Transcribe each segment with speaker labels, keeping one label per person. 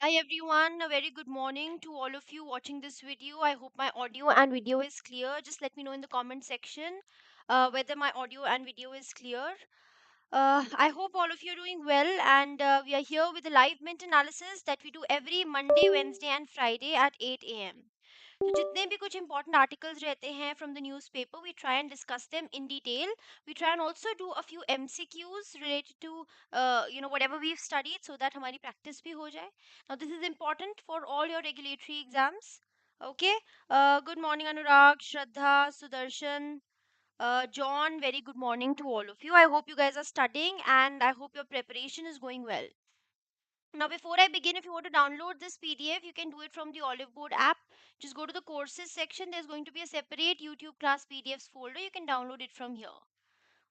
Speaker 1: Hi everyone, a very good morning to all of you watching this video. I hope my audio and video is clear. Just let me know in the comment section whether my audio and video is clear. I hope all of you are doing well, and we are here with the live mint analysis that we do every Monday, Wednesday, and Friday at 8 a.m. तो जितने भी कुछ important articles रहते हैं from the newspaper, we try and discuss them in detail. We try and also do a few MCQs related to whatever we've studied so that हमारी practice भी हो जाए. Now this is important for all your regulatory exams. Okay. Good morning Anurag, Shraddha, Sudarshan, John. Very good morning to all of you. I hope you guys are studying and I hope your preparation is going well. Now, before I begin, if you want to download this PDF, you can do it from the Oliveboard app. Just go to the courses section. There's going to be a separate YouTube class PDFs folder. You can download it from here.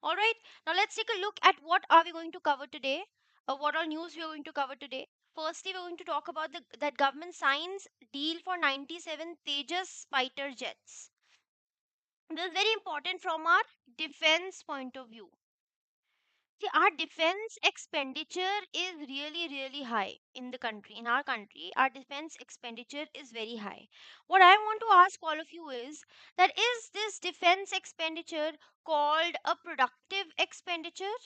Speaker 1: All right. Now, let's take a look at what are we going to cover today. What all news we are going to cover today. Firstly, we're going to talk about that government signs deal for 97 Tejas fighter jets. This is very important from our defense point of view. See, our defense expenditure is really, really high in the country. In our country, our defense expenditure is very high. What I want to ask all of you is this defense expenditure called a productive expenditure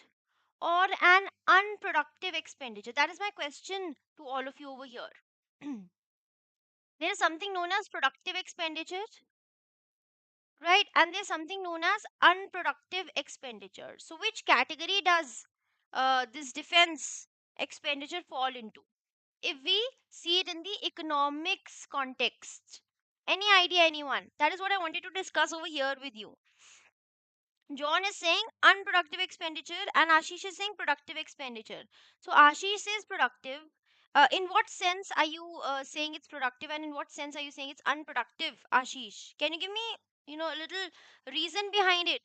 Speaker 1: or an unproductive expenditure? That is my question to all of you over here. There is something known as productive expenditure, right? And there's something known as unproductive expenditure. So which category does this defense expenditure fall into if we see it in the economics context? Any idea, anyone? That is what I wanted to discuss over here with you. John is saying unproductive expenditure and Ashish is saying productive expenditure. So Ashish says productive. In what sense are you saying it's productive, and in what sense are you saying it's unproductive, Ashish? Can you give me, a little reason behind it?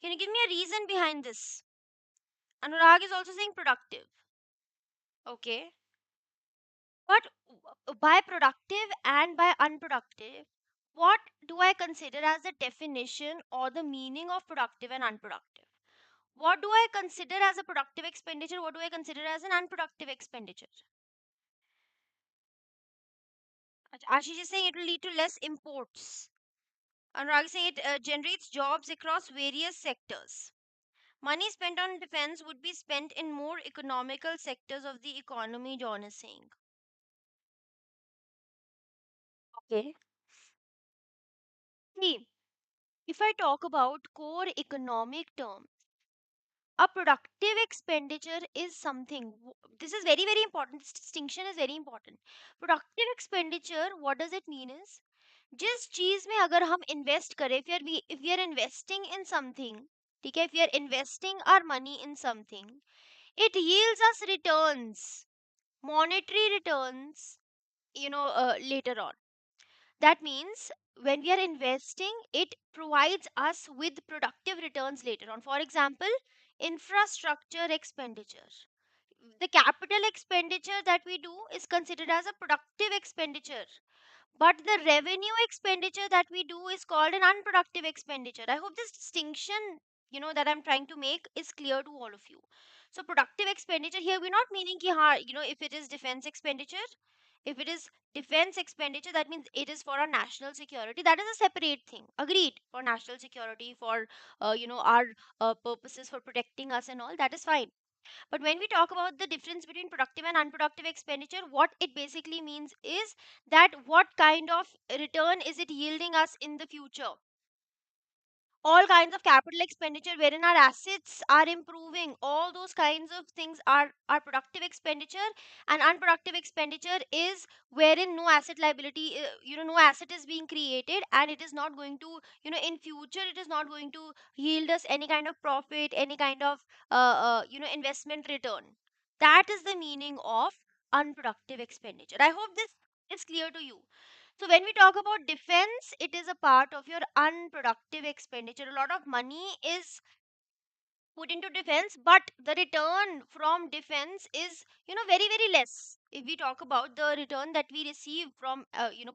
Speaker 1: Can you give me a reason behind this? Anurag is also saying productive. Okay. But by productive and by unproductive, what do I consider as the definition or the meaning of productive and unproductive? What do I consider as a productive expenditure? What do I consider as an unproductive expenditure? Ashish is saying it will lead to less imports. Anurag is saying it generates jobs across various sectors. Money spent on defense would be spent in more economical sectors of the economy, John is saying. Okay. See, if I talk about core economic terms, a productive expenditure is something. This is very, very important. This distinction is very important. Productive expenditure, what does it mean is, जिस चीज में अगर हम invest करें, if we are investing in something, ठीक है, if we are investing our money in something, it yields us returns, monetary returns, later on. That means when we are investing, it provides us with productive returns later on. For example, infrastructure expenditure. The capital expenditure that we do is considered as a productive expenditure, but the revenue expenditure that we do is called an unproductive expenditure. I hope this distinction, that I'm trying to make is clear to all of you. So productive expenditure here, we're not meaning ki, if it is defense expenditure, if it is defense expenditure, that means it is for our national security. That is a separate thing. Agreed. For national security, for our purposes for protecting us and all, that is fine. But when we talk about the difference between productive and unproductive expenditure, what it basically means is that what kind of return is it yielding us in the future? All kinds of capital expenditure wherein our assets are improving, all those kinds of things are productive expenditure. And unproductive expenditure is wherein no asset liability, no asset is being created, and it is not going to, in future it is not going to yield us any kind of profit, any kind of investment return. That is the meaning of unproductive expenditure. I hope this is clear to you. So when we talk about defense, it is a part of your unproductive expenditure. A lot of money is put into defense, but the return from defense is, very, very less. If we talk about the return that we receive from,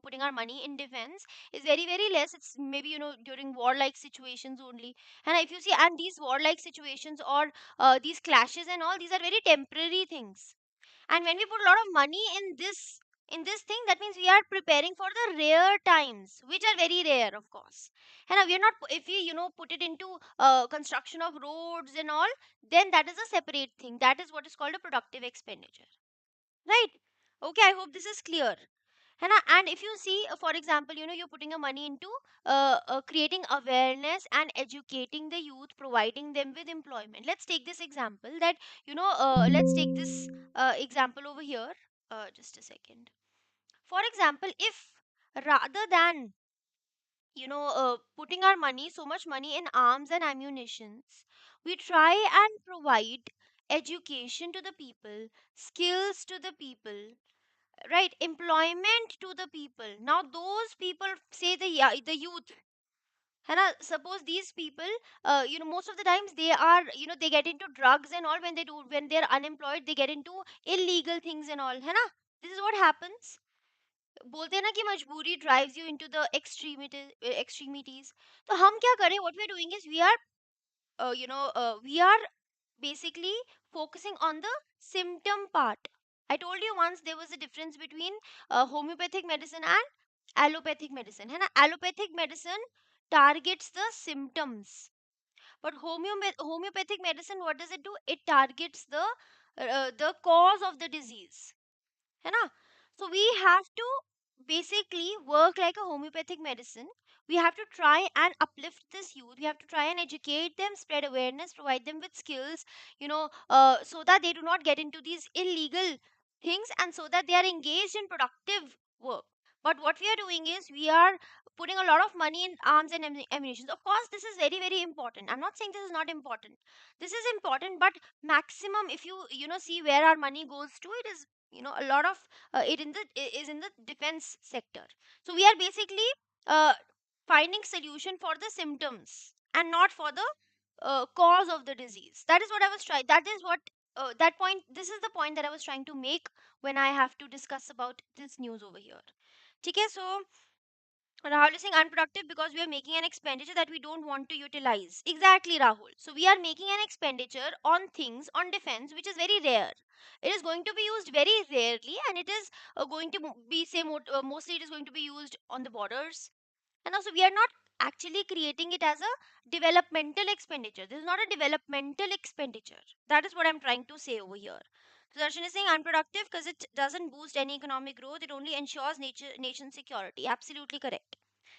Speaker 1: putting our money in defense is very, very less. It's maybe, during warlike situations only. And if you see, and these warlike situations or these clashes and all, these are very temporary things. And when we put a lot of money in this thing, that means we are preparing for the rare times, which are very rare, of course. And we are not, if we put it into construction of roads and all, then that is a separate thing. That is what is called a productive expenditure, right? Okay, I hope this is clear. And if you see, for example, you're putting a money into creating awareness and educating the youth, providing them with employment. Let's take this example that, let's take this example over here. Just a second. For example, if rather than, putting our money, so much money in arms and ammunitions, we try and provide education to the people, skills to the people, right, employment to the people. Now those people, say the youth, and suppose these people, most of the times they are, they get into drugs and all. When they're unemployed, they get into illegal things and all, है ना? This is what happens. बोलते हैं ना कि मजबूरी drives you into the extremities. तो हम क्या करें? What we're doing is we are basically focusing on the symptom part. I told you once there was a difference between homeopathic medicine and allopathic medicine. है ना? Allopathic medicine targets the symptoms, but homeopathic medicine, what does it do? It targets the cause of the disease. है ना? So we have to basically work like a homeopathic medicine. We have to try and uplift this youth. We have to try and educate them, spread awareness, provide them with skills, so that they do not get into these illegal things, and so that they are engaged in productive work. But what we are doing is we are putting a lot of money in arms and ammunition. Of course, this is very, very important. I'm not saying this is not important. This is important, but maximum, if you see where our money goes to, it is, a lot of is in the defense sector. So we are basically uh, finding solution for the symptoms and not for the cause of the disease. That is what I was trying, that is what that point, this is the point that I was trying to make when I have to discuss about this news over here. Okay, so Rahul is saying unproductive because we are making an expenditure that we don't want to utilize. Exactly, Rahul. So we are making an expenditure on things, on defense, which is very rare. It is going to be used very rarely, and it is going to be, say, mostly it is going to be used on the borders. And also, we are not actually creating it as a developmental expenditure. This is not a developmental expenditure. That is what I'm trying to say over here. So Darshan is saying unproductive because it doesn't boost any economic growth. It only ensures nation security. Absolutely correct.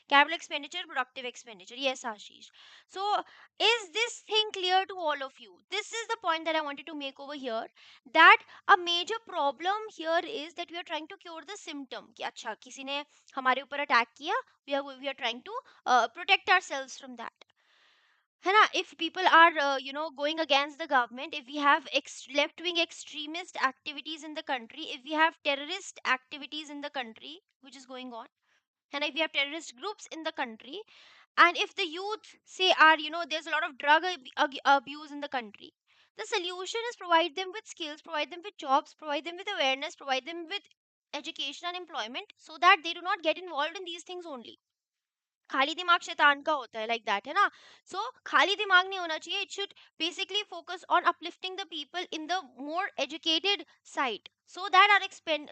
Speaker 1: Capital expenditure, productive expenditure. Yes, Ashish. So, is this thing clear to all of you? This is the point that I wanted to make over here. That a major problem here is that we are trying to cure the symptom. कि अच्छा किसी ने हमारे ऊपर attack किया. We are trying to protect ourselves from that. है ना? If people are going against the government, if we have left wing extremist activities in the country, if we have terrorist activities in the country which is going on, and if we have terrorist groups in the country, and if the youth say are, there's a lot of abuse in the country, the solution is provide them with skills, provide them with jobs, provide them with awareness, provide them with education and employment, so that they do not get involved in these things only. खाली दिमाग शैतान का होता है, like that, है ना? सो खाली दिमाग नहीं होना चाहिए. It should basically focus on uplifting the people in the more educated side, so that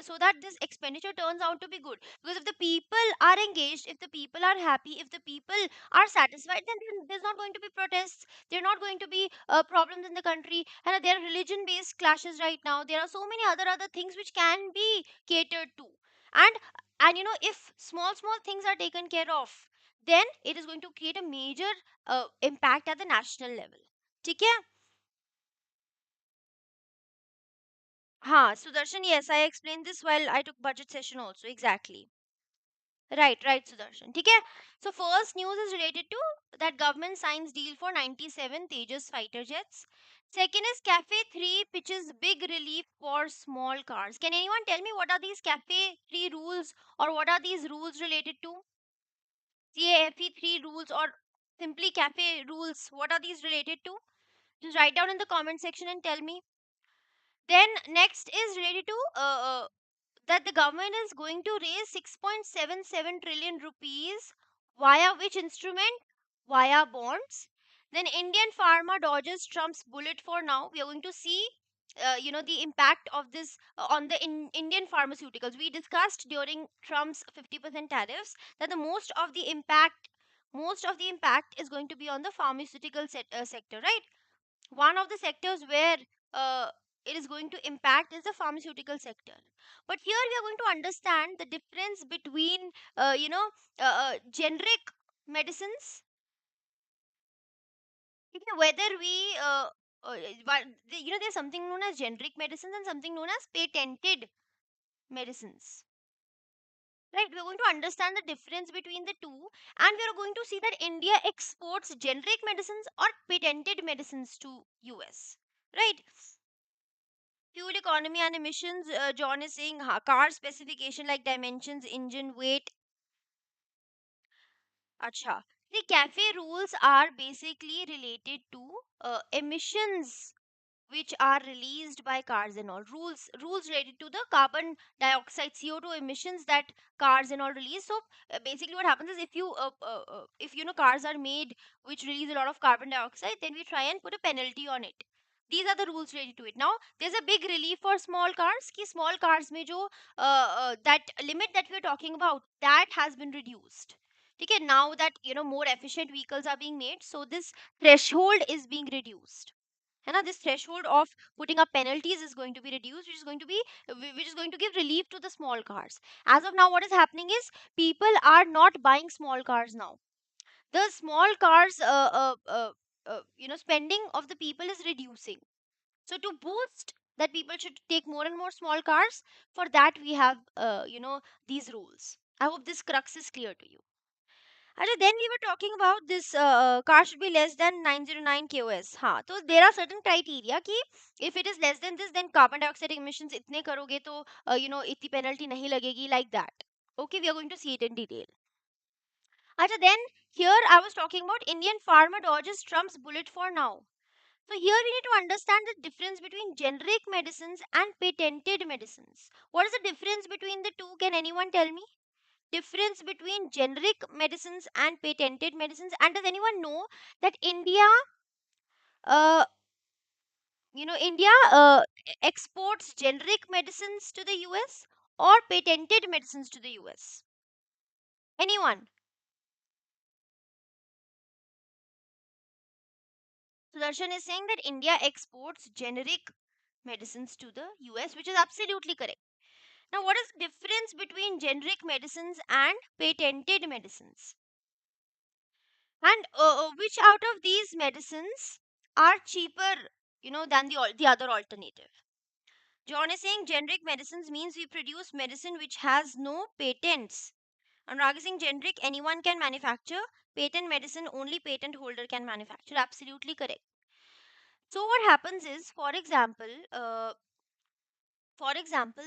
Speaker 1: so that this expenditure turns out to be good. Because if the people are engaged, if the people are happy, if the people are satisfied, then there's not going to be protests, there are not going to be problems in the country. And there are religion based clashes right now. There are so many other things which can be catered to. And if small things are taken care of, then it is going to create a major impact at the national level. ठीक है? हाँ, Sudarshan, yes, I explained this while I took budget session also. Exactly. Right, Sudarshan. ठीक है? So first news is related to that government signs deal for 97 Tejas fighter jets. Second is Cafe 3 pitches big relief for small cars. Can anyone tell me what are these Cafe 3 rules, or what are these rules related to? CAFE 3 rules, or simply cafe rules, what are these related to? Just write down in the comment section and tell me. Then next is related to that the government is going to raise 6.77 trillion rupees via which instrument? Via bonds. Then Indian pharma dodges Trump's bullet for now. We are going to see. the impact of this on the Indian pharmaceuticals. We discussed during Trump's 50% tariffs that the most of the impact is going to be on the pharmaceutical sector, right? One of the sectors where uh, it is going to impact is the pharmaceutical sector. But here we are going to understand the difference between generic medicines. Okay, whether we there's something known as generic medicines and something known as patented medicines, right? We're going to understand the difference between the two, and we're going to see that India exports generic medicines or patented medicines to US, right? Fuel economy and emissions, John is saying car specification like dimensions, engine weight. Acha. The cafe rules are basically related to emissions which are released by cars and all. Rules related to the carbon dioxide, CO2 emissions that cars and all release. So basically what happens is, if cars are made which release a lot of carbon dioxide, then we try and put a penalty on it. These are the rules related to it. Now there's a big relief for small cars ki small cars mein jo that limit that we're talking about, that has been reduced. Okay, now that more efficient vehicles are being made, so this threshold is being reduced. And now this threshold of putting up penalties is going to be reduced, which is going to give relief to the small cars. As of now, what is happening is people are not buying small cars now. The small cars, spending of the people is reducing. So to boost that, people should take more and more small cars. For that, we have these rules. I hope this crux is clear to you. And then we were talking about this car should be less than 909 KOS. हाँ, so there are certain criteria कि if it is less than this, then carbon dioxide emissions इतने करोगे तो इतनी penalty नहीं लगेगी, like that. Okay, we are going to see it in detail. अच्छा, then here I was talking about Indian farmer dodges Trump's bullet for now. So here we need to understand the difference between generic medicines and patented medicines. What is the difference between the two? Can anyone tell me? Difference between generic medicines and patented medicines? And does anyone know that uh exports generic medicines to the US or patented medicines to the US? Anyone? Sudarshan is saying that India exports generic medicines to the US, which is absolutely correct. Now, what is the difference between generic medicines and patented medicines? And which out of these medicines are cheaper, than the other alternative? John is saying generic medicines means we produce medicine which has no patents. Anurag is saying generic anyone can manufacture. Patent medicine only patent holder can manufacture. Absolutely correct. So what happens is, for example,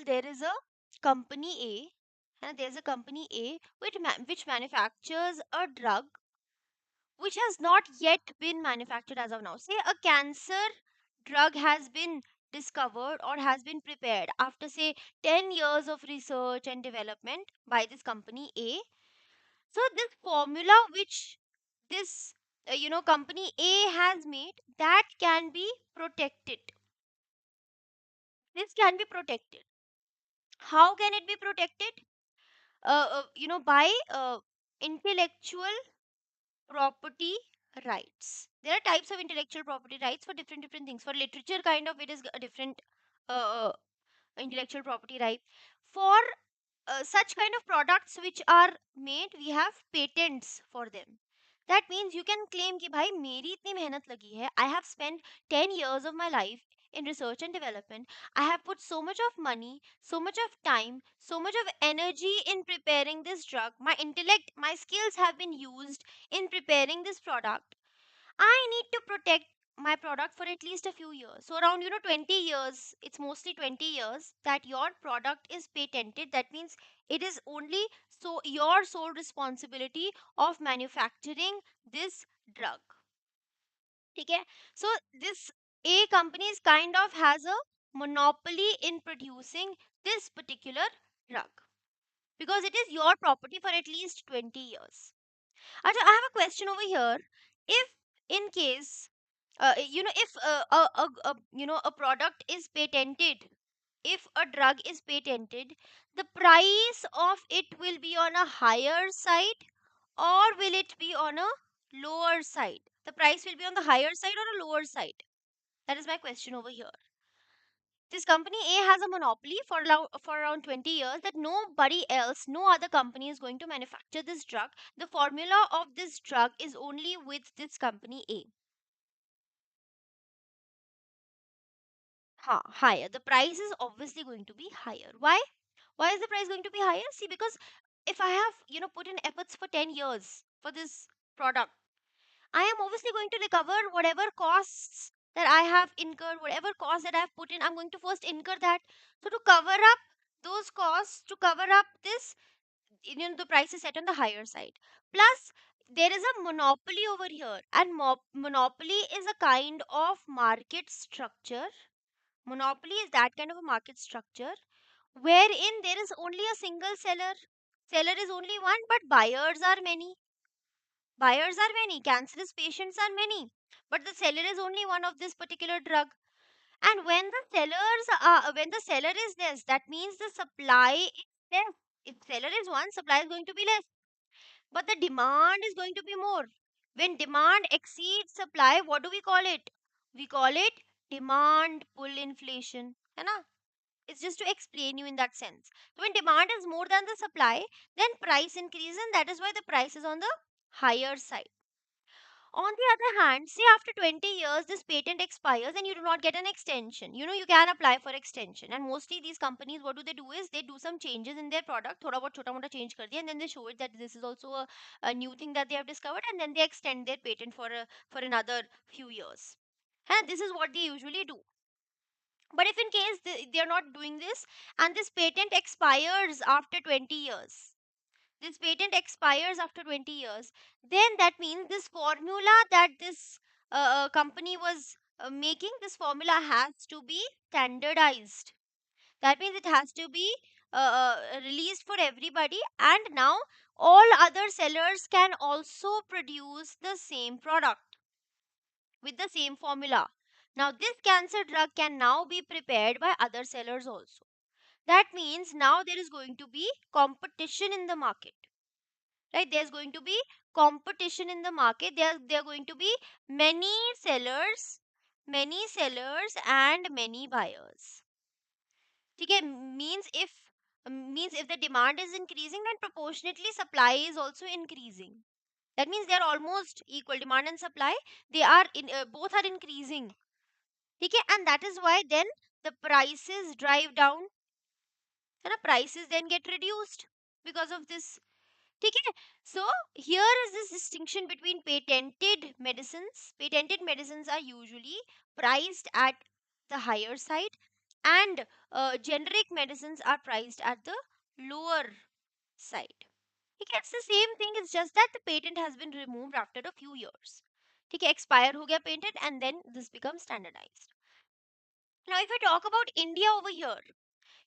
Speaker 1: there is a company A, and there's a company A which manufactures a drug which has not yet been manufactured as of now. Say a cancer drug has been discovered or has been prepared after, say, 10 years of research and development by this company A. So this formula which this company A has made, that can be protected. This can be protected. How can it be protected? By intellectual property rights. There are types of intellectual property rights for different things. For literature, kind of, it is a different uh, uh, intellectual property right. For such kind of products which are made, we have patents for them. That means you can claim कि भाई मेरी इतनी मेहनत लगी है. I have spent 10 years of my life in research and development. I have put so much of money, so much of time, so much of energy in preparing this drug. My intellect, my skills have been used in preparing this product. I need to protect my product for at least a few years. So around 20 years, it's mostly 20 years that your product is patented. That means it is only so your sole responsibility of manufacturing this drug. Okay? So this A company is kind of has a monopoly in producing this particular drug because it is your property for at least 20 years. Acha, I have a question over here. If in case if a product is patented, if a drug is patented, the price of it will be on a higher side or will it be on a lower side? The price will be on the higher side or a lower side? That is my question over here. This company A has a monopoly for around 20 years that nobody else, no other company is going to manufacture this drug. The formula of this drug is only with this company A. Higher. The price is obviously going to be higher. Why? Why is the price going to be higher? See, because if I have, put in efforts for 10 years for this product, I am obviously going to recover whatever costs that I have incurred, whatever costs that I have put in, I'm going to first incur that. So to cover up those costs, to cover up this, the price is set on the higher side. Plus, there is a monopoly over here, and monopoly is a kind of market structure. Monopoly is that kind of a market structure wherein there is only a single seller. Seller is only one, but buyers are many. Buyers are many, cancerous patients are many, but the seller is only one of this particular drug. And when the seller is less, that means the supply is less. If seller is one, supply is going to be less, but the demand is going to be more. When demand exceeds supply, what do we call it? We call it demand pull inflation. है ना? It's just to explain you in that sense. So when demand is more than the supply, then price increases, and that is why the price is on the higher side. On the other hand, say after 20 years this patent expires and you do not get an extension. You can apply for extension, and mostly these companies, what do they do is they do some changes in their product, thoda bahut chota mota change kar diya, and then they show it that this is also a new thing that they have discovered, and then they extend their patent for another few years. And this is what they usually do. But if in case they are not doing this and this patent expires after 20 years, this patent expires after 20 years, then that means this formula that this company was making, this formula has to be standardized. That means it has to be released for everybody, and now all other sellers can also produce the same product with the same formula. Now, this cancer drug can now be prepared by other sellers also. That means now there is going to be competition in the market. Right? There's going to be competition in the market. There are going to be many sellers, and many buyers. Okay, means if the demand is increasing, then proportionately supply is also increasing. That means they are almost equal. Demand and supply, they are in both are increasing. Okay, and that is why then the prices drive down and the prices then get reduced because of this. Okay, so here is this distinction between patented medicines. Patented medicines are usually priced at the higher side, and generic medicines are priced at the lower side. Okay, it's the same thing, it's just that the patent has been removed after a few years. Okay, expire ho gaya patent, and then this becomes standardized. Now, if I talk about India over here,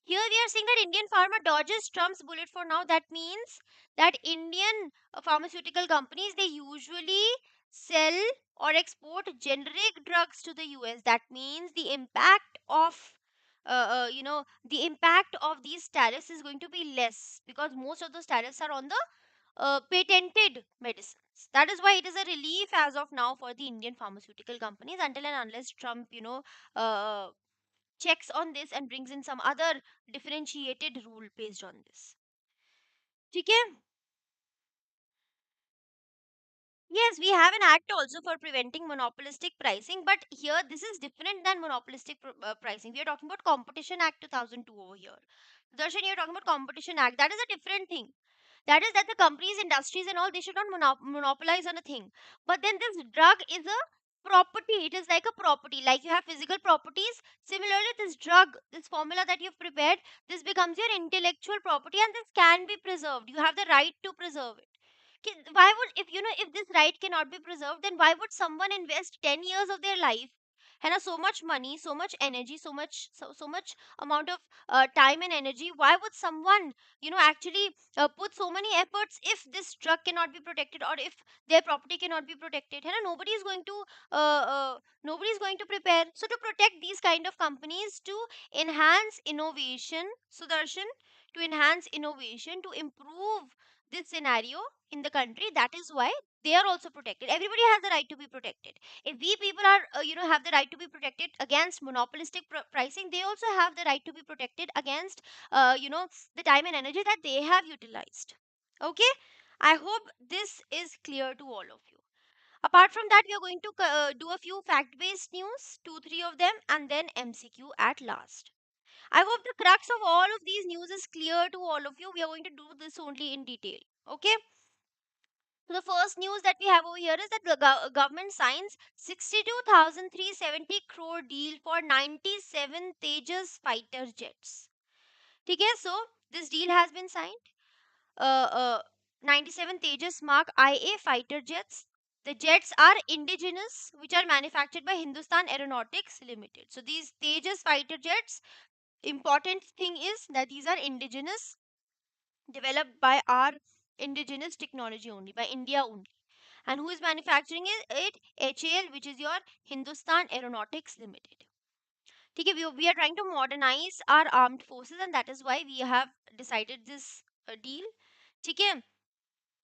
Speaker 1: here we are seeing that Indian pharma dodges Trump's bullet for now. That means that Indian pharmaceutical companies, they usually sell or export generic drugs to the US. That means the impact of the impact of these tariffs is going to be less, because most of those tariffs are on the patented medicines. That is why it is a relief as of now for the Indian pharmaceutical companies, until and unless Trump uh, checks on this and brings in some other differentiated rule based on this. Okay? Yes, we have an act also for preventing monopolistic pricing, but here this is different than monopolistic pricing. We are talking about Competition Act 2002 over here. Darshan, you're talking about Competition Act. That is a different thing. That is that the companies, industries, and all, they should not monopolize on a thing. But then this drug is a property. It is like a property. Like you have physical properties. Similarly, this drug, this formula that you've prepared, this becomes your intellectual property, and this can be preserved. You have the right to preserve it. Why would, if this right cannot be preserved, then why would someone invest 10 years of their life है ना, so much money, so much energy, so much amount of time and energy. Why would someone, actually put so many efforts if this drug cannot be protected, or if their property cannot be protected, है ना? Nobody is going to prepare. So to protect these kind of companies, to enhance innovation, Sudarshan, to enhance innovation, to improve this scenario in the country, that is why they are also protected. Everybody has the right to be protected. If we people are, have the right to be protected against monopolistic pricing, they also have the right to be protected against, the time and energy that they have utilized. Okay, I hope this is clear to all of you. Apart from that, we are going to do a few fact based news, two three of them, and then MCQ at last. I hope the crux of all of these news is clear to all of you. We are going to do this only in detail. Okay. So the first news that we have over here is that the government signs 62,370 crore deal for 97 Tejas fighter jets. Okay, so this deal has been signed. Uh, uh, 97 Tejas mark IA fighter jets. The jets are indigenous, which are manufactured by Hindustan Aeronautics Limited. So these Tejas fighter jets, important thing is that these are indigenous, developed by our indigenous technology only, by India only. And who is manufacturing it? HAL, which is your Hindustan Aeronautics Limited. Okay, we are trying to modernize our armed forces, and that is why we have decided this deal. Okay,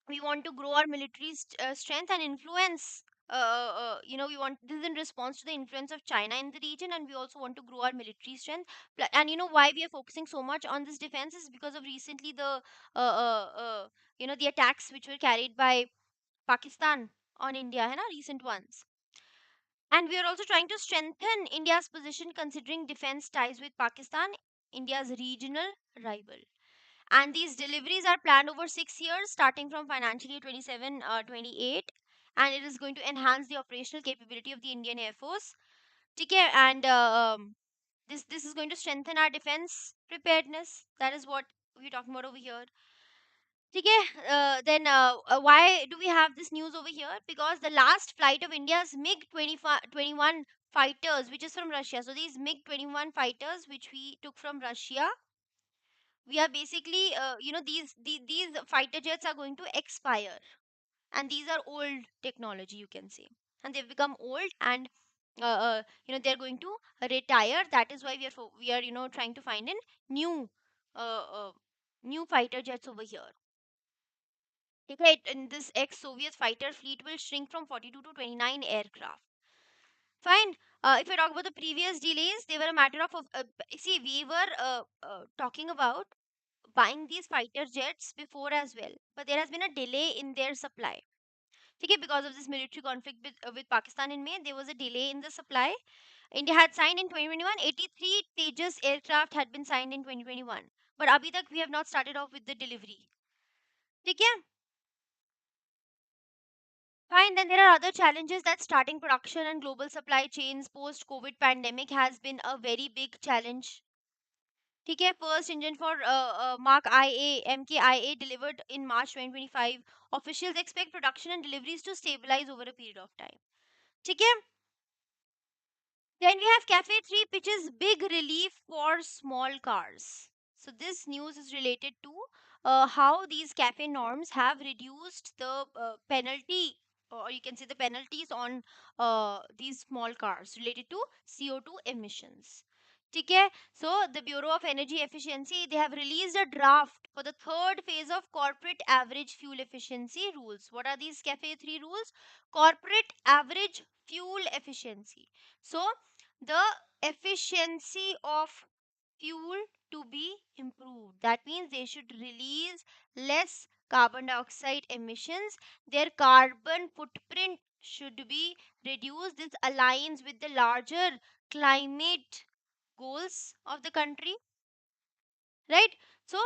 Speaker 1: we want to grow our military strength and influence. We want this is in response to the influence of China in the region, and we also want to grow our military strength. And why we are focusing so much on this defense is because of recently the the attacks which were carried by Pakistan on India, है ना, recent ones. And we are also trying to strengthen India's position considering defense ties with Pakistan, India's regional rival. And these deliveries are planned over 6 years, starting from financial year 27 28. And it is going to enhance the operational capability of the Indian Air Force. Okay, and this is going to strengthen our defense preparedness. That is what we're talking about over here. Okay, then why do we have this news over here? Because the last flight of India's MiG 21 fighters, which is from Russia. So these MiG 21 fighters, which we took from Russia, we are basically, these fighter jets are going to expire, and these are old technology, you can say, and they've become old, and they're going to retire. That is why we are trying to find in new, uh, uh, new fighter jets over here. Okay, and this ex-Soviet fighter fleet will shrink from 42 to 29 aircraft. Fine. If I talk about the previous delays, they were a matter of see, we were talking about buying these fighter jets before as well, but there has been a delay in their supply. Okay, because of this military conflict with Pakistan in May, there was a delay in the supply. India had signed in 2021, 83 Tejas aircraft had been signed in 2021, but abhi tak we have not started off with the delivery. Okay. Fine, then there are other challenges that starting production and global supply chains post COVID pandemic has been a very big challenge. Okay, first engine for Mark IA, MKIA delivered in March 2025. Officials expect production and deliveries to stabilize over a period of time. Okay, then we have Cafe 3 pitches big relief for small cars. So this news is related to how these cafe norms have reduced the penalty, or you can say the penalties on these small cars related to CO2 emissions. Okay, so the Bureau of Energy Efficiency, they have released a draft for the third phase of corporate average fuel efficiency rules. What are these Cafe 3 rules? Corporate average fuel efficiency. So the efficiency of fuel to be improved. That means they should release less carbon dioxide emissions. Their carbon footprint should be reduced. This aligns with the larger climate goals of the country, right? So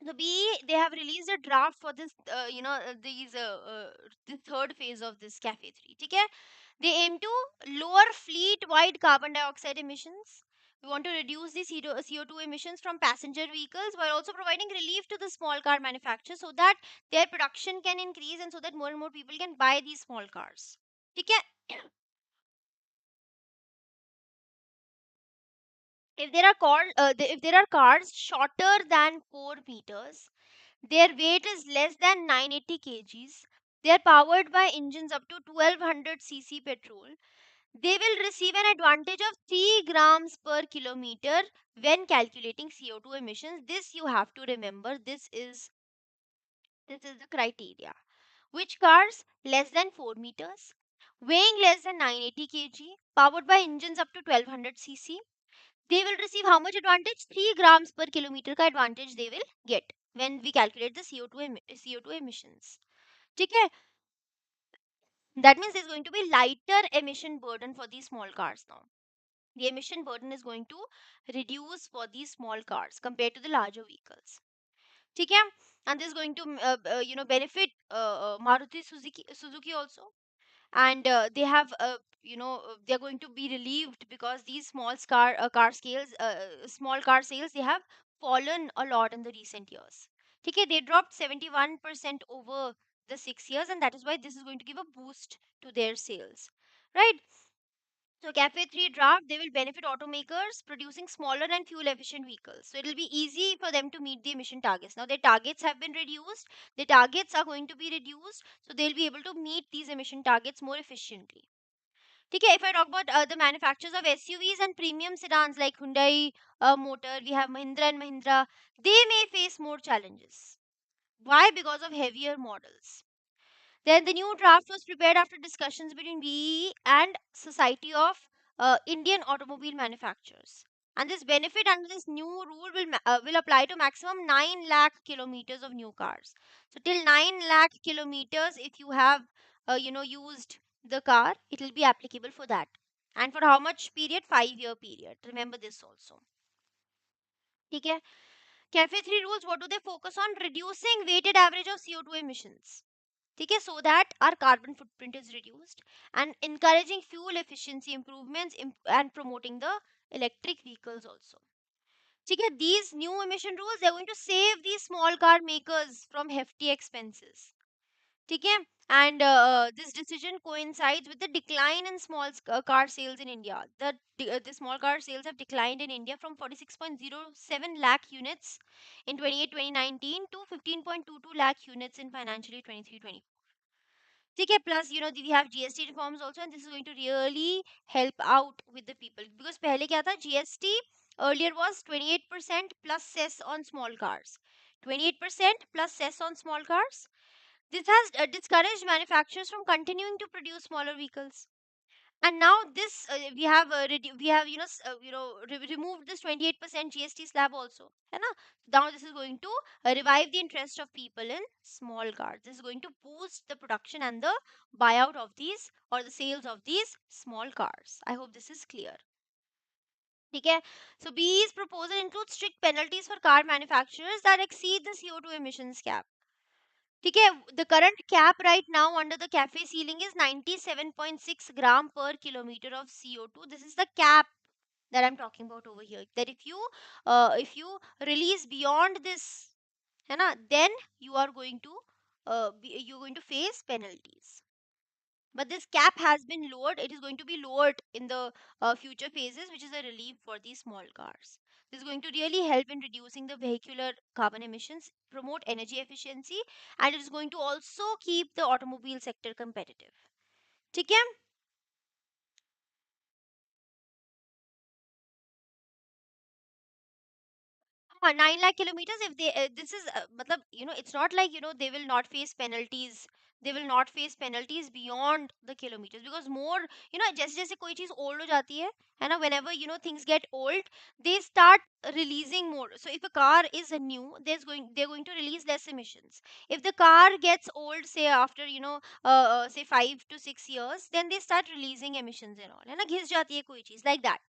Speaker 1: the BE, they have released a draft for this, the third phase of this Cafe 3. Okay? They aim to lower fleet-wide carbon dioxide emissions. We want to reduce the CO2 emissions from passenger vehicles while also providing relief to the small car manufacturers so that their production can increase and so that more and more people can buy these small cars. Okay? If there are cars shorter than 4 meters, their weight is less than 980 kgs. They are powered by engines up to 1200 cc petrol. They will receive an advantage of 3 grams per kilometer when calculating CO2 emissions. This you have to remember. This is the criteria. Which cars less than 4 meters, weighing less than 980 kg, powered by engines up to 1200 cc, they will receive how much advantage? 3 grams per kilometer का advantage they will get when we calculate the CO2 emissions. ठीक है? That means there's going to be lighter emission burden for these small cars now. The emission burden is going to reduce for these small cars compared to the larger vehicles. ठीक है? And this is going to benefit Maruti Suzuki also. And they have they are going to be relieved because these small car sales, they have fallen a lot in the recent years. Okay, they dropped 71% over the 6 years, and that is why this is going to give a boost to their sales, right? So cafe 3 draft, they will benefit automakers producing smaller and fuel efficient vehicles, so it will be easy for them to meet the emission targets. Now their targets have been reduced, the targets are going to be reduced, so they'll be able to meet these emission targets more efficiently. Okay, if I talk about the manufacturers of SUVs and premium sedans like Hyundai Motor, we have Mahindra and Mahindra, they may face more challenges. Why? Because of heavier models. Then the new draft was prepared after discussions between BE and Society of Indian Automobile Manufacturers. And this benefit under this new rule will apply to maximum 9 lakh kilometers of new cars. So till 9 lakh kilometers, if you have used the car, it will be applicable for that. And for how much period? 5-year period. Remember this also. Okay. Cafe 3 rules, what do they focus on? Reducing weighted average of CO2 emissions. Okay, so that our carbon footprint is reduced, and encouraging fuel efficiency improvements and promoting the electric vehicles also. Okay, these new emission rules, they're going to save these small car makers from hefty expenses. Okay, and this decision coincides with the decline in car sales in India. The small car sales have declined in India from 46.07 lakh units in 2019 to 15.22 lakh units in financially 23-24. ठीक है, plus we have GST reforms also, and this is going to really help out with the people, because पहले क्या था? GST earlier was 28% plus cess on small cars. 28% plus cess on small cars. This has discouraged manufacturers from continuing to produce smaller vehicles. And now this we have removed this 28% GST slab also, है ना? Now this is going to revive the interest of people in small cars. This is going to boost the production and the buyout of these, or the sales of these small cars. I hope this is clear. Okay, so BE's proposal includes strict penalties for car manufacturers that exceed the CO2 emissions cap. Okay, the current cap right now under the cafe ceiling is 97.6 gram per kilometer of CO2. This is the cap that I'm talking about over here. That if you release beyond this, है ना, then you are going to you're going to face penalties. But this cap has been lowered. It is going to be lowered in the future phases, which is a relief for these small cars. This is going to really help in reducing the vehicular carbon emissions, promote energy efficiency, and it is going to also keep the automobile sector competitive. ठीक है? 9 lakh kilometers, if they this is matlab, it's not like they will not face penalties. They will not face penalties beyond the kilometers, because more, जैसे जैसे कोई चीज old हो जाती है ना, whenever things get old, they start releasing more. So if a car is new, they're going to release less emissions. If the car gets old, say after say 5 to 6 years, then they start releasing emissions and all, है ना, घिस जाती है कोई चीज, like that.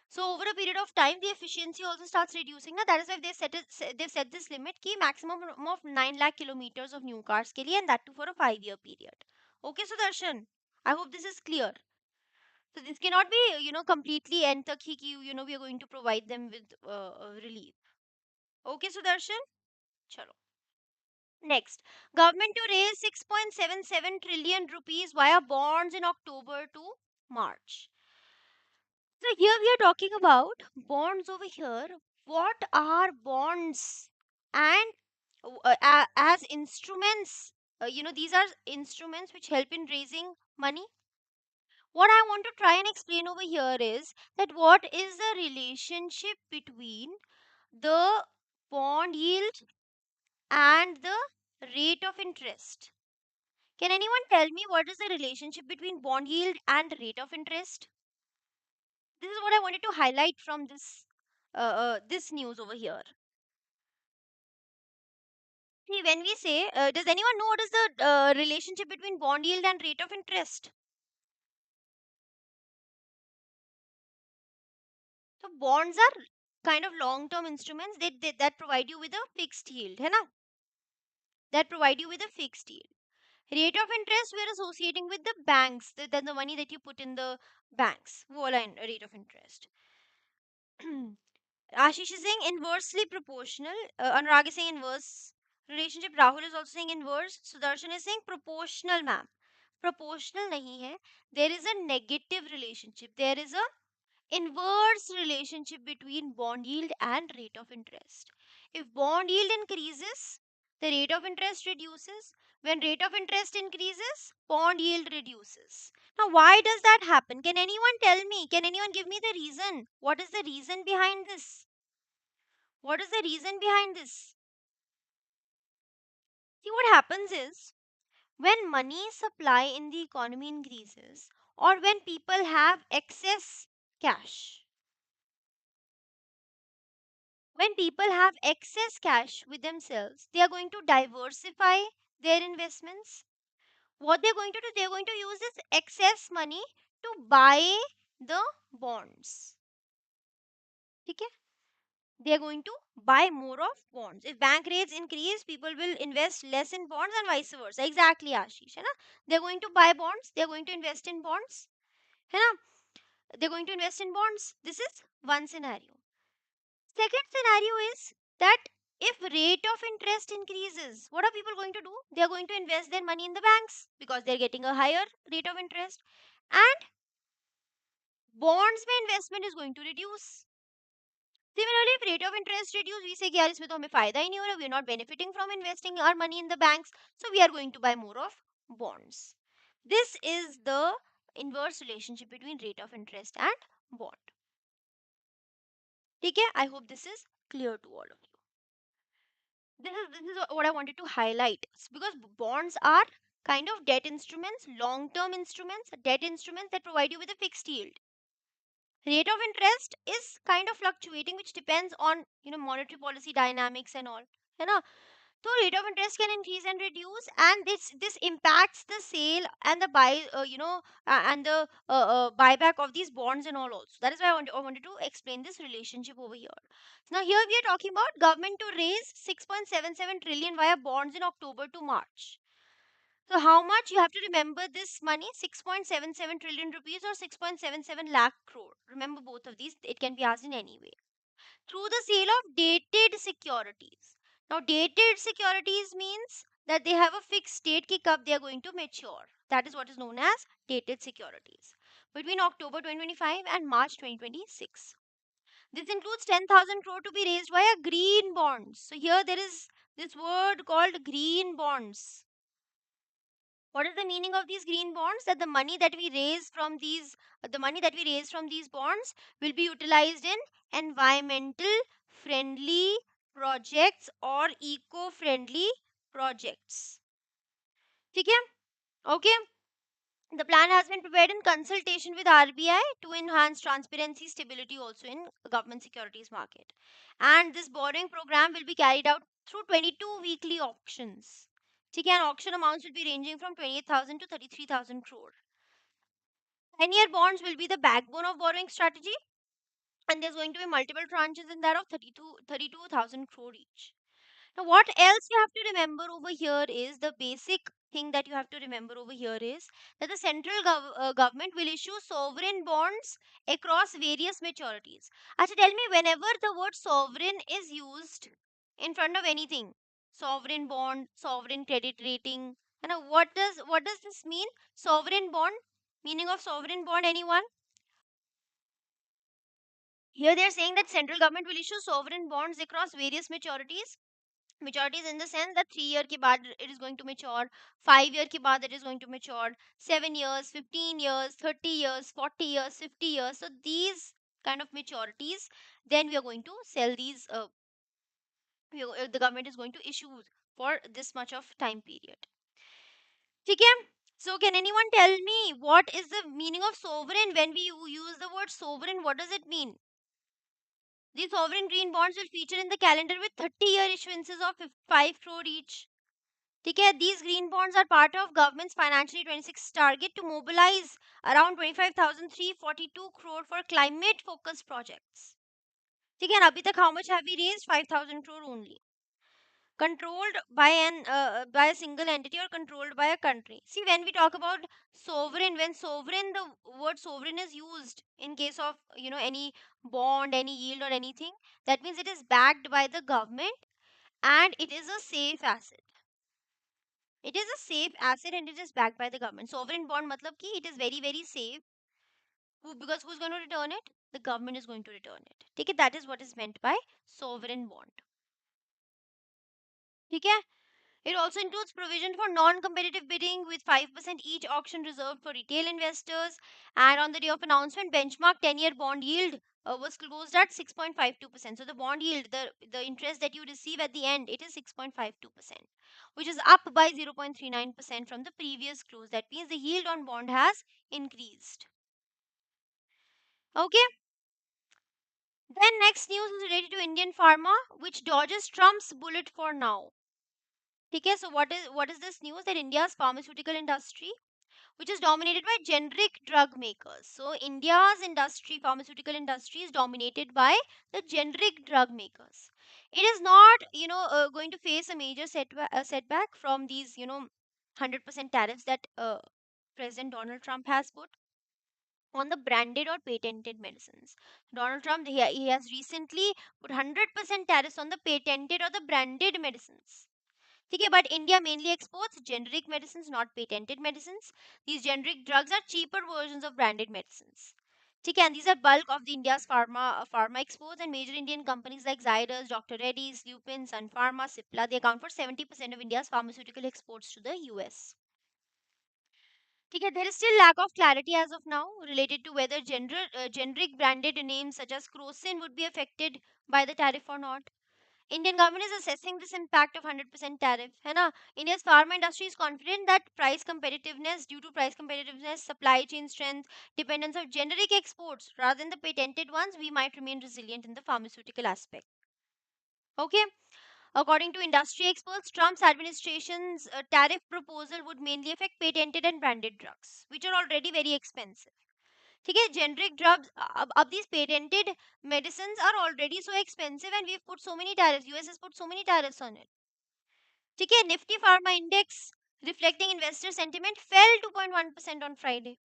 Speaker 1: So over a period of time, the efficiency also starts reducing. Now that is why they've set this limit ki maximum of 9 lakh kilometers of new cars ke liye, and that too for a 5-year period. Okay, so Darshan, I hope this is clear. So this cannot be completely end tak hi ki we are going to provide them with relief. Okay, so Darshan, chalo. Next, government to raise 6.77 trillion rupees via bonds in October to March. So here we are talking about bonds over here. What are bonds? And as instruments, these are instruments which help in raising money. What I want to try and explain over here is that what is the relationship between the bond yield and the rate of interest? Can anyone tell me what is the relationship between bond yield and rate of interest? This is what I wanted to highlight from this news over here. See, when we say, does anyone know what is the relationship between bond yield and rate of interest? So bonds are kind of long-term instruments that provide you with a fixed yield, है ना? That provide you with a fixed yield. Rate of interest we're associating with the banks, the money that you put in the banks. Voila, rate of interest. Ashish is saying inversely proportional. Anurag is saying inverse relationship. Rahul is also saying inverse. Sudarshan is saying proportional, ma'am. Proportional nahi hai. There is a negative relationship. There is a inverse relationship between bond yield and rate of interest. If bond yield increases, the rate of interest reduces. When rate of interest increases, bond yield reduces. Now, why does that happen? Can anyone tell me? Can anyone give me the reason? What is the reason behind this? What is the reason behind this? See, what happens is when money supply in the economy increases or when people have excess cash, when people have excess cash with themselves, they are going to diversify their investments. What they're going to do, they're going to use this excess money to buy the bonds. Okay? They're going to buy more of bonds. If bank rates increase, people will invest less in bonds and vice versa. Exactly, Ashish. है ना? They're going to buy bonds, they're going to invest in bonds. है ना? They're going to invest in bonds. This is one scenario. Second scenario is that if rate of interest increases, what are people going to do? They are going to invest their money in the banks because they're getting a higher rate of interest. And bonds में investment is going to reduce. Similarly, if rate of interest reduce, we say कि यार इसमें तो हमें फायदा ही नहीं हो रहा, we are not benefiting from investing our money in the banks, so we are going to buy more of bonds. This is the inverse relationship between rate of interest and bond. ठीक है? I hope this is clear to all of you. This is what I wanted to highlight because bonds are kind of debt instruments, long-term instruments, debt instruments that provide you with a fixed yield. Rate of interest is kind of fluctuating, which depends on monetary policy dynamics and all. है ना? So rate of interest can increase and reduce, and this impacts the sale and the buy, and the buyback of these bonds and all also. That is why I wanted to explain this relationship over here. Now here we are talking about government to raise 6.77 trillion via bonds in October to March. So how much you have to remember this money? 6.77 trillion rupees or 6.77 lakh crore. Remember both of these. It can be asked in any way through the sale of dated securities. Now, dated securities means that they have a fixed date ki kab they are going to mature. That is what is known as dated securities. Between October 2025 and March 2026. This includes 10,000 crore to be raised via green bonds. So here there is this word called green bonds. What is the meaning of these green bonds? That the money that we raise from these bonds will be utilized in environmental friendly projects or eco friendly projects. ठीक है? Okay. The plan has been prepared in consultation with RBI to enhance transparency, stability also in government securities market. And this borrowing program will be carried out through 22 weekly auctions. ठीक है? And auction amounts will be ranging from 28,000 to 33,000 crore. 10-year bonds will be the backbone of borrowing strategy, and there's going to be multiple tranches in that of 32,000 crore each. Now, what else you have to remember over here is the basic thing that you have to remember over here is that the central government will issue sovereign bonds across various maturities. Actually, tell me, whenever the word sovereign is used in front of anything, sovereign bond, sovereign credit rating, and what does this mean? Sovereign bond, meaning of sovereign bond, anyone? Here they are saying that central government will issue sovereign bonds across various maturities in the sense that 3 year के बाद it is going to mature, 5 year के बाद it is going to mature, 7 years, 15 years, 30 years, 40 years, 50 years. So these kind of maturities, then we are going to sell these. The government is going to issue for this much of time period. ठीक है? So can anyone tell me what is the meaning of sovereign? When we use the word sovereign, what does it mean? These sovereign green bonds will feature in the calendar with 30-year issuances of 5 crore each. ठीक है? These green bonds are part of government's financially 26 target to mobilize around 25,342 crore for climate focused projects. ठीक है? And अभी तक how much have we raised? 5,000 crore only. Controlled by a single entity or controlled by a country. See, when we talk about sovereign, when sovereign, the word sovereign is used in case of any bond, any yield or anything, that means it is backed by the government and it is a safe asset. It is a safe asset and it is backed by the government. Sovereign bond matlab ki it is very very safe. Because who's going to return it? The government is going to return it. Okay, that is what is meant by sovereign bond. Okay. It also includes provision for non-competitive bidding with 5% each auction reserved for retail investors. And on the day of announcement, benchmark 10-year bond yield was closed at 6.52%. So the bond yield, the interest that you receive at the end, it is 6.52%, which is up by 0.39% from the previous close. That means the yield on bond has increased. Okay. Then next news is related to Indian pharma, which dodges Trump's bullet for now. Okay, so what is this news? That India's pharmaceutical industry, which is dominated by generic drug makers. So India's industry, pharmaceutical industry, is dominated by the generic drug makers. It is not, going to face a major setback from these, 100% tariffs that President Donald Trump has put on the branded or patented medicines. Donald Trump, he has recently put 100% tariffs on the patented or the branded medicines. Okay, but India mainly exports generic medicines, not patented medicines. These generic drugs are cheaper versions of branded medicines. Okay, and these are bulk of the India's pharma exports, and major Indian companies like Zydus, Dr. Reddy's, Lupin, Sun Pharma, Cipla, they account for 70% of India's pharmaceutical exports to the US. Okay, there is still lack of clarity as of now related to whether generic branded names such as Crocin would be affected by the tariff or not. Indian government is assessing this impact of 100% tariff. है ना? India's pharma industry is confident that due to price competitiveness, supply chain strength, dependence of generic exports rather than the patented ones, we might remain resilient in the pharmaceutical aspect. Okay. According to industry experts, Trump's administration's tariff proposal would mainly affect patented and branded drugs, which are already very expensive. ठीक है, generic drugs, अब these patented medicines are already so expensive and we've put so many tariffs. US has put so many tariffs on it. ठीक है, Nifty Pharma Index, reflecting investor sentiment, fell 2.1% on Friday.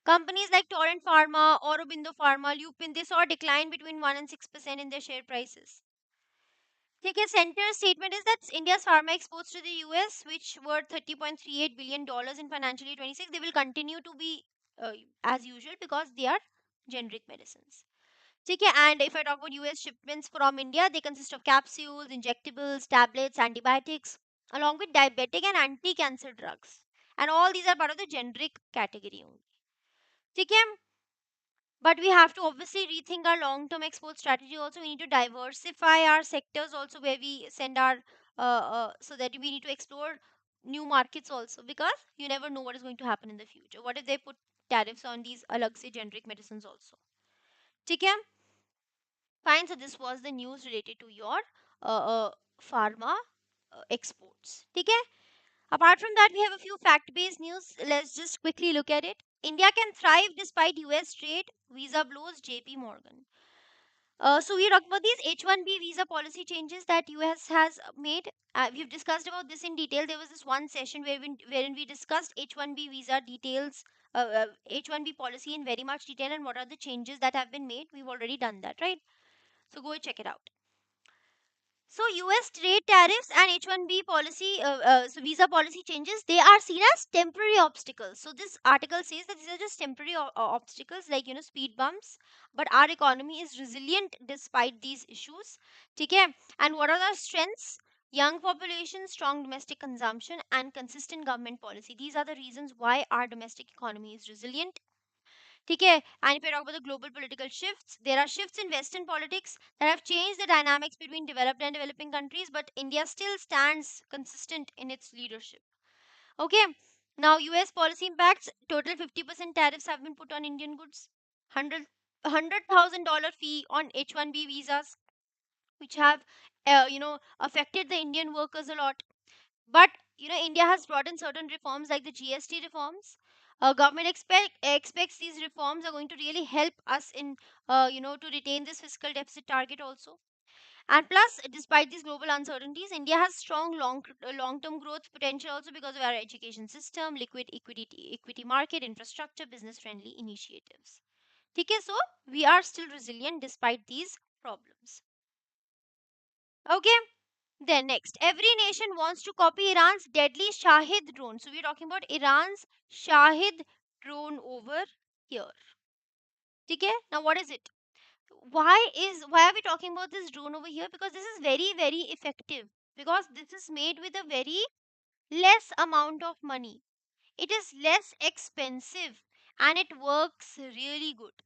Speaker 1: Companies like Torrent Pharma, Aurobindo Pharma, Lupin, they saw a decline between 1 and 6% in their share prices. ठीक है, Center's statement is that India's pharma exports to the US, which were $30.38 billion in financial year 26, they will continue to be as usual because they are generic medicines. ठीक है, and if I talk about US shipments from India, they consist of capsules, injectables, tablets, antibiotics, along with diabetic and anti-cancer drugs. And all these are part of the generic category only. ठीक है, but we have to obviously rethink our long-term export strategy also. We need to diversify our sectors also, where we send our so that we need to explore new markets also, because you never know what is going to happen in the future. What if they put tariffs on these alag se generic medicines also? ठीक है, fine. So this was the news related to your pharma exports. ठीक है, apart from that, we have a few fact-based news. Let's just quickly look at it. India can thrive despite US trade visa blows, JP Morgan. So we talked about these H1B visa policy changes that US has made. We've discussed about this in detail. There was this one session wherein we discussed H1B visa details, H1B policy in very much detail, and what are the changes that have been made. We've already done that, right? So go check it out. So US trade tariffs and H1B policy, so visa policy changes, they are seen as temporary obstacles. So this article says that these are just temporary obstacles, like speed bumps, but our economy is resilient despite these issues. Okay, and what are the strengths? Young population, strong domestic consumption, and consistent government policy. These are the reasons why our domestic economy is resilient. ठीक है, and if we talk about the global political shifts, there are shifts in Western politics that have changed the dynamics between developed and developing countries, but India still stands consistent in its leadership. Okay, now US policy impacts. Total 50% tariffs have been put on Indian goods. 100,000 dollar fee on H1B visas, which have affected the Indian workers a lot. But India has brought in certain reforms like the GST reforms. Government expects these reforms are going to really help us in to retain this fiscal deficit target also. And plus, despite these global uncertainties, India has strong long term growth potential also because of our education system, liquid equity market, infrastructure, business friendly initiatives. Okay, so we are still resilient despite these problems. Okay. Then next, every nation wants to copy Iran's deadly Shahid drone. So we're talking about Iran's Shahid drone over here. Okay? Now what is it? Why are we talking about this drone over here? Because this is very very effective. Because this is made with a very less amount of money. It is less expensive and it works really good.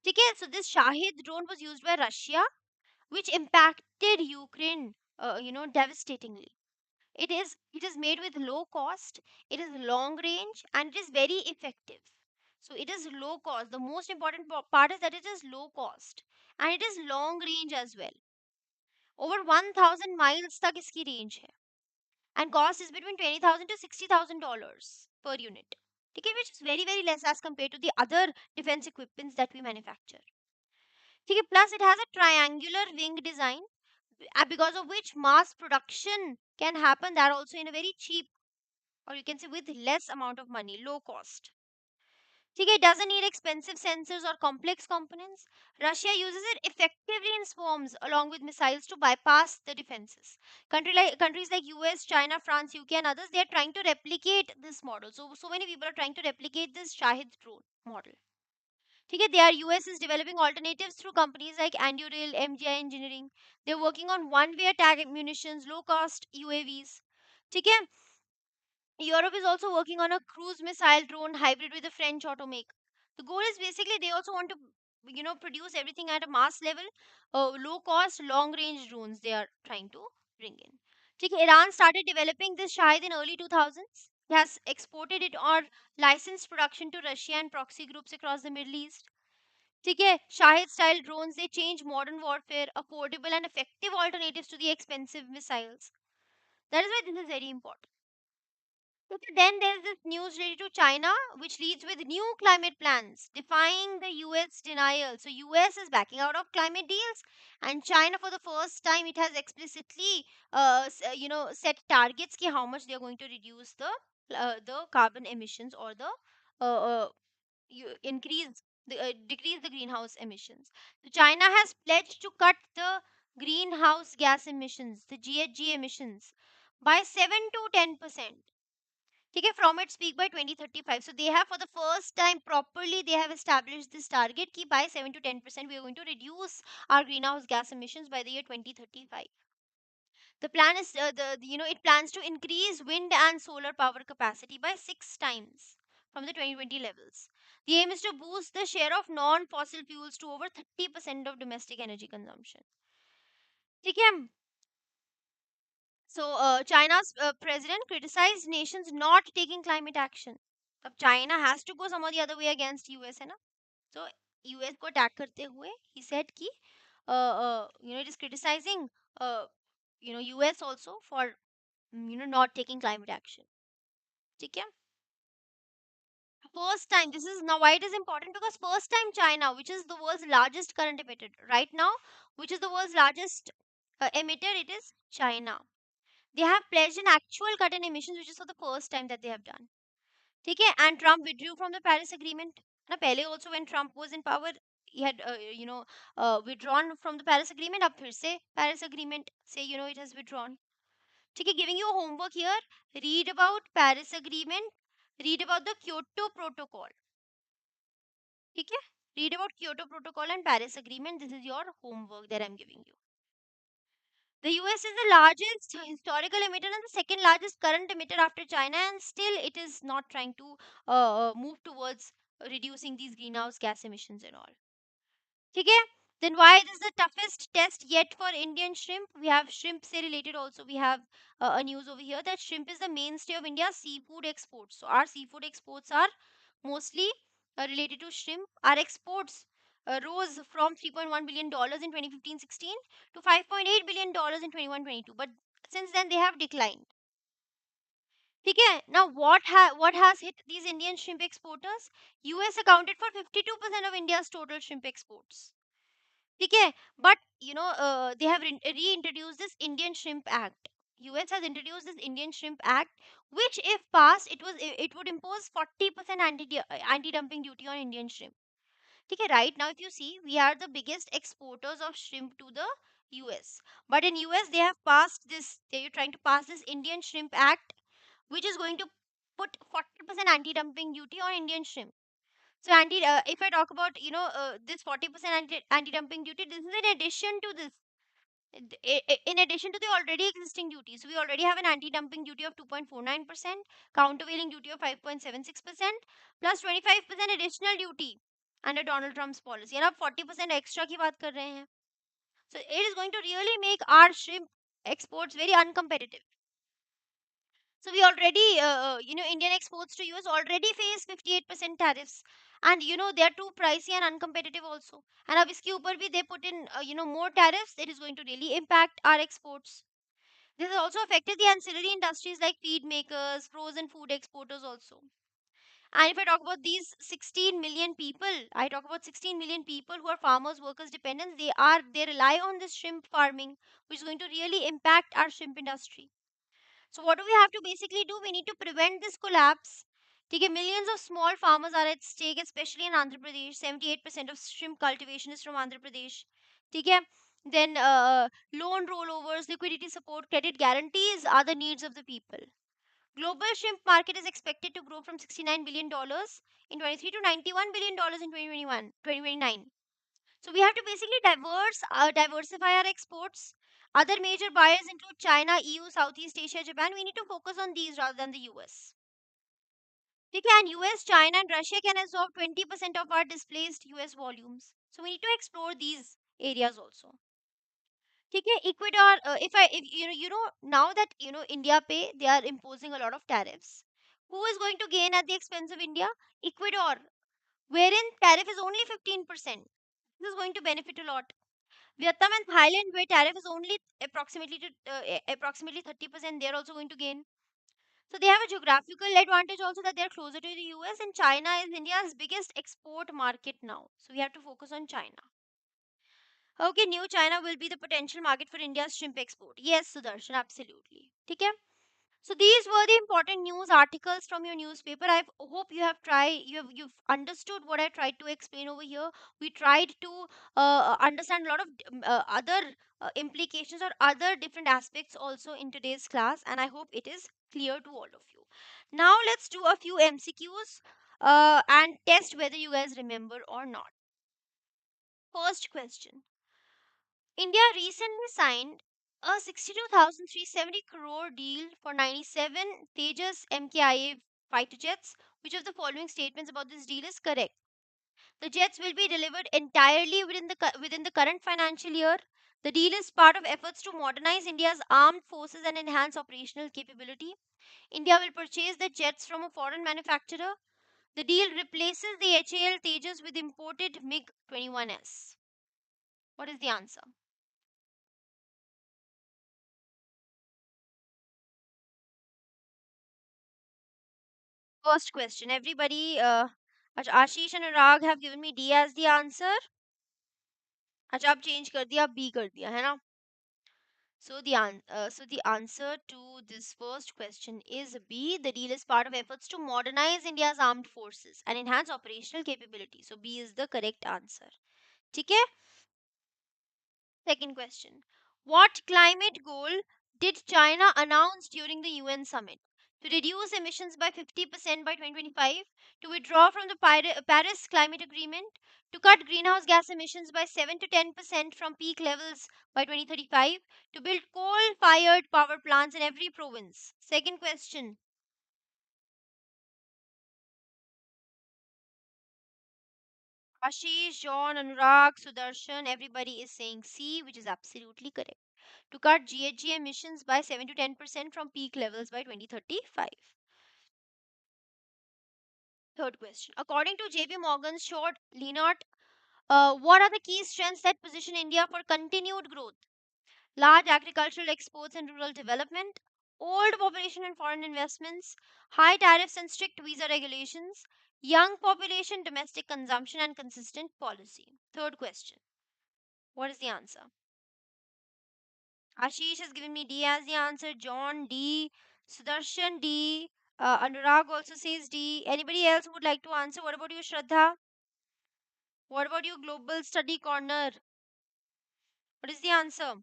Speaker 1: Okay? So this Shahid drone was used by Russia, which impacted Ukraine, devastatingly. It is made with low cost, it is long range, and it is very effective. So it is low cost. The most important part is that it is low cost and it is long range as well. Over 1000 miles तक इसकी range है, and cost is between 20,000 to $60,000 per unit. Okay, which is very very less as compared to the other defense equipments that we manufacture. Okay, plus it has a triangular wing design, because of which mass production can happen that also in a very cheap, or you can say with less amount of money, low cost. Okay, it doesn't need expensive sensors or complex components. Russia uses it effectively in swarms along with missiles to bypass the defenses. Countries like US, China, France, UK, and others, they are trying to replicate this model. So many people are trying to replicate this Shahid drone model. Okay, US is developing alternatives through companies like Anduril, MGI Engineering. They're working on one-way attack munitions, low-cost UAVs. Okay, Europe is also working on a cruise missile drone hybrid with a French automaker. The goal is basically they also want to, produce everything at a mass level. Low cost, long range drones they are trying to bring in. ठीक है, Iran started developing this Shahid in early 2000s. It has exported it or licensed production to Russia and proxy groups across the Middle East. ठीक है, Shahid style drones they change modern warfare, affordable and effective alternatives to the expensive missiles. That is why this is very important. Okay, then there's this news related to China, which leads with new climate plans, defying the US denial. So US is backing out of climate deals, and China, for the first time, it has explicitly, set targets ki how much they are going to reduce the carbon emissions or the increase the decrease the greenhouse emissions. So China has pledged to cut the greenhouse gas emissions, the GHG emissions, by 7 to 10%. ठीक है, from its peak by 2035. So they have for the first time properly they have established this target कि by 7 to 10% we are going to reduce our greenhouse gas emissions by the year 2035. The plan is it plans to increase wind and solar power capacity by 6 times from the 2020 levels. The aim is to boost the share of non-fossil fuels to over 30% of domestic energy consumption. ठीक है. So, China's president criticized nations not taking climate action. So, China has to go some or the other way against US, है ना? So, US को attack करते हुए, he said कि, it is criticizing, uh, US also for, not taking climate action. ठीक है? First time, this is now why it is important because first time China, which is the world's largest current emitter, right now, which is the world's largest emitter, it is China. They have pledged an actual cut in emissions, which is for the first time that they have done. ठीक है, and Trump withdrew from the Paris Agreement. ना पहले also when Trump was in power, withdrawn from the Paris Agreement. अब फिर से Paris Agreement say it has withdrawn. ठीक है, giving you a homework here. Read about Paris Agreement. Read about the Kyoto Protocol. ठीक है, read about Kyoto Protocol and Paris Agreement. This is your homework that I'm giving you. The US is the largest historical emitter and the second largest current emitter after China, and still it is not trying to move towards reducing these greenhouse gas emissions and all. Okay, then why this is the toughest test yet for Indian shrimp? We have shrimp say related also. We have a news over here that shrimp is the mainstay of India's seafood exports. So our seafood exports are mostly related to shrimp. Our exports rose from $3.1 billion in 2015-16 to $5.8 billion in 21-22. But since then they have declined. Okay, now what has hit these Indian shrimp exporters? US accounted for 52% of India's total shrimp exports. Okay, but they have reintroduced this Indian Shrimp Act. US has introduced this Indian Shrimp Act, which if passed, it would impose 40% anti-dumping duty on Indian shrimp. Okay, right now if you see, we are the biggest exporters of shrimp to the US. But in US they have passed this. They are trying to pass this Indian Shrimp Act, which is going to put 40% anti-dumping duty on Indian shrimp. So if I talk about this 40% anti-dumping duty, this is in addition to this. In addition to the already existing duty. So we already have an anti-dumping duty of 2.49%, countervailing duty of 5.76%, plus 25% additional duty under Donald Trump's policy. And अब 40% extra की बात कर रहे हैं. So it is going to really make our shrimp exports very uncompetitive. So we already, Indian exports to US already face 58% tariffs, and they are too pricey and uncompetitive also. And अब इसके ऊपर भी they put in, more tariffs. It is going to really impact our exports. This has also affected the ancillary industries like feed makers, frozen food exporters also. And if I talk about these 16 million people, I talk about 16 million people who are farmers, workers, dependents. They rely on this shrimp farming, which is going to really impact our shrimp industry. So what do we have to basically do? We need to prevent this collapse. Okay, millions of small farmers are at stake, especially in Andhra Pradesh. 78% of shrimp cultivation is from Andhra Pradesh. Okay, then loan rollovers, liquidity support, credit guarantees are the needs of the people. Global shrimp market is expected to grow from $69 billion in 23 to $91 billion in 2029. So we have to basically diversify our exports. Other major buyers include China, EU, Southeast Asia, Japan. We need to focus on these rather than the US. Okay, and US, China, and Russia can absorb 20% of our displaced US volumes. So we need to explore these areas also. Okay, Ecuador. If now that India pay, they are imposing a lot of tariffs. Who is going to gain at the expense of India? Ecuador, wherein tariff is only 15%. This is going to benefit a lot. Vietnam and Thailand, where tariff is only approximately 30%, they are also going to gain. So they have a geographical advantage also that they are closer to the US, and China is India's biggest export market now. So we have to focus on China. Okay, new China will be the potential market for India's shrimp export. Yes, Sudarshan, absolutely. Okay. So these were the important news articles from your newspaper. I hope you've understood what I tried to explain over here. We tried to understand a lot of other implications or other different aspects also in today's class, and I hope it is clear to all of you. Now let's do a few MCQs and test whether you guys remember or not. First question. India recently signed a 62,370 crore deal for 97 Tejas MKIA fighter jets. Which of the following statements about this deal is correct? The jets will be delivered entirely within the current financial year. The deal is part of efforts to modernize India's armed forces and enhance operational capability. India will purchase the jets from a foreign manufacturer. The deal replaces the HAL Tejas with imported MiG 21S. What is the answer? First question. Everybody, Ashish and Anurag have given me D as the answer. अच्छा अब change कर दिया अब B कर दिया है ना. So the answer to this first question is B. The deal is part of efforts to modernize India's armed forces and enhance operational capability. So B is the correct answer. ठीक है. Second question. What climate goal did China announce during the UN summit? To reduce emissions by 50% by 2025, to withdraw from the Paris Climate Agreement, to cut greenhouse gas emissions by 7 to 10% from peak levels by 2035, to build coal fired power plants in every province. Second question. Ashish, John, Anurag, Sudarshan, everybody is saying C, which is absolutely correct. To cut GHG emissions by 7 to 10% from peak levels by 2035. Third question. According to JP Morgan's short Leonard, what are the key strengths that position India for continued growth? Large agricultural exports and rural development, old population and foreign investments, high tariffs and strict visa regulations, young population, domestic consumption, and consistent policy. Third question. What is the answer? Ashish has given me D as the answer. John D. Sudarshan D. Anurag also says D. Anybody else who would like to answer? What about you, Shraddha? What about you, Global Study Corner? What is the answer?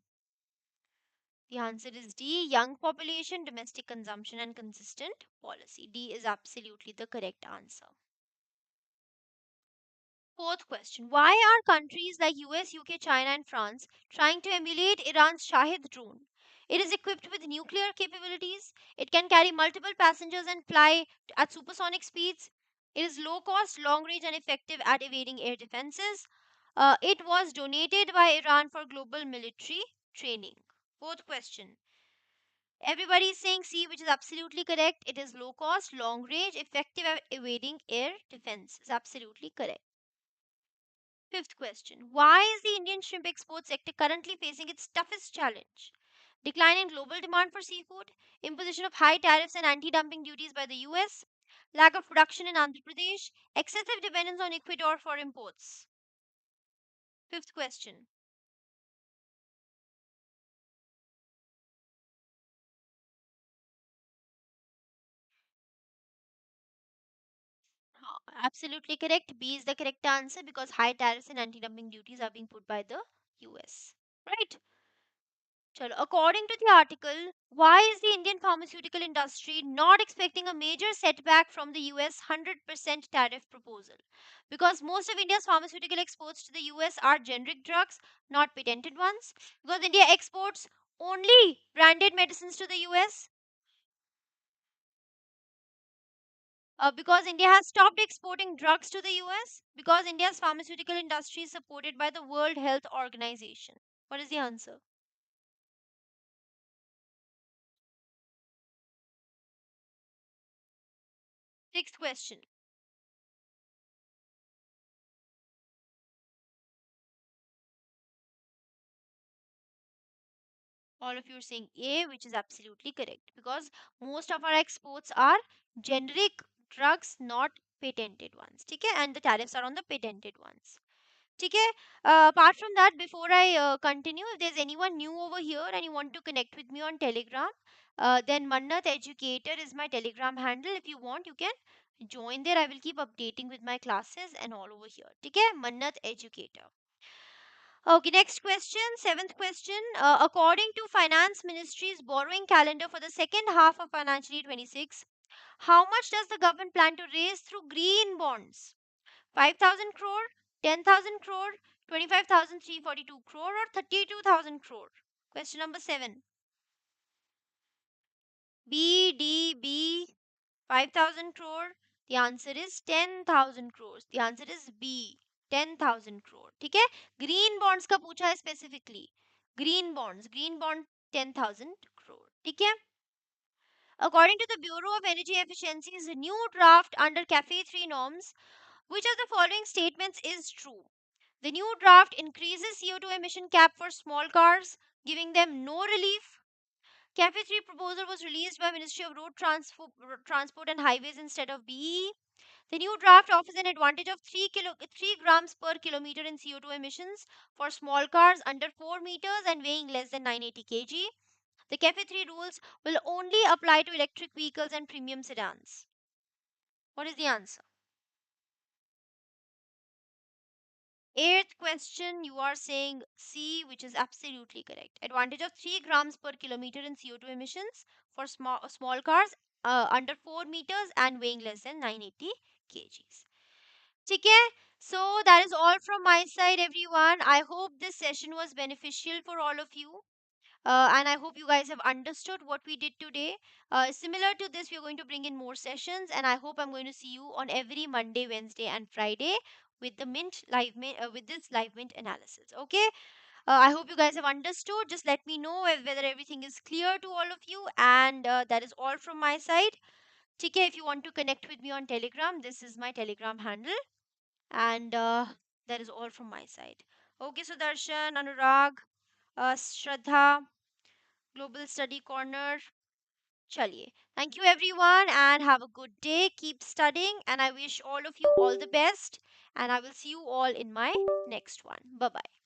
Speaker 1: The answer is D. Young population, domestic consumption, and consistent policy. D is absolutely the correct answer. Fourth question. Why are countries like US, UK, China, and France trying to emulate Iran's Shahid drone? It is equipped with nuclear capabilities. It can carry multiple passengers and fly at supersonic speeds. It is low cost, long range, and effective at evading air defenses. It was donated by Iran for global military training. Fourth question. Everybody is saying C, which is absolutely correct. It is low cost, long range, effective at evading air defense. Is absolutely correct. Fifth question. Why is the Indian shrimp export sector currently facing its toughest challenge? Decline in global demand for seafood, imposition of high tariffs and anti dumping duties by the US, lack of production in Andhra Pradesh, excessive dependence on Ecuador for imports. Fifth question. Absolutely correct. B is the correct answer because high tariffs and anti dumping duties are being put by the US. Right? Chalo, according to the article, why is the Indian pharmaceutical industry not expecting a major setback from the US 100% tariff proposal? Because most of India's pharmaceutical exports to the US are generic drugs, not patented ones. Because India exports only branded medicines to the US. Because India has stopped exporting drugs to the US. Because India's pharmaceutical industry is supported by the World Health Organization. What is the answer? Sixth question. All of you are saying A, which is absolutely correct because most of our exports are generic drugs, not patented ones. Okay, and the tariffs are on the patented ones. Okay, apart from that, before I continue, if there's anyone new over here and you want to connect with me on Telegram, then Mannat Educator is my Telegram handle. If you want, you can join there. I will keep updating with my classes and all over here. Okay, Mannat Educator. Okay, next question, seventh question. According to Finance Ministry's borrowing calendar for the second half of financial year 26, how much does the government plan to raise through green bonds? 5,000 crore, 10,000 crore, 25,342 crore, or 32,000 crore? Question number 7. B, D, B, 5,000 crore. The answer is 10,000 crores. The answer is B, 10,000 crore. ठीक है? Green bonds का पूछा है specifically. Green bond 10,000 crore. ठीक है? According to the Bureau of Energy Efficiency's new draft under CAFE 3 norms, which of the following statements is true? The new draft increases CO2 emission cap for small cars, giving them no relief. CAFE 3 proposal was released by Ministry of Transport and Highways instead of BE. The new draft offers an advantage of 3 grams per kilometer in CO2 emissions for small cars under 4 meters and weighing less than 980 kg. The CAFE 3 rules will only apply to electric vehicles and premium sedans. What is the answer? Eighth question, you are saying C, which is absolutely correct. Advantage of 3 grams per kilometer in CO2 emissions for small cars under 4 meters and weighing less than 980 kgs. Okay, so that is all from my side, everyone. I hope this session was beneficial for all of you. And I hope you guys have understood what we did today. Similar to this, we are going to bring in more sessions, and I hope I'm going to see you on every Monday, Wednesday, and Friday with the with this live mint analysis. Okay. I hope you guys have understood. Just let me know whether everything is clear to all of you, and that is all from my side. TK, if you want to connect with me on Telegram, this is my Telegram handle, and that is all from my side. Okay, so Darshan, Anurag, Shraddha, Global Study Corner. Chaliye. Thank you everyone and have a good day. Keep studying and I wish all of you all the best and I will see you all in my next one. Bye bye.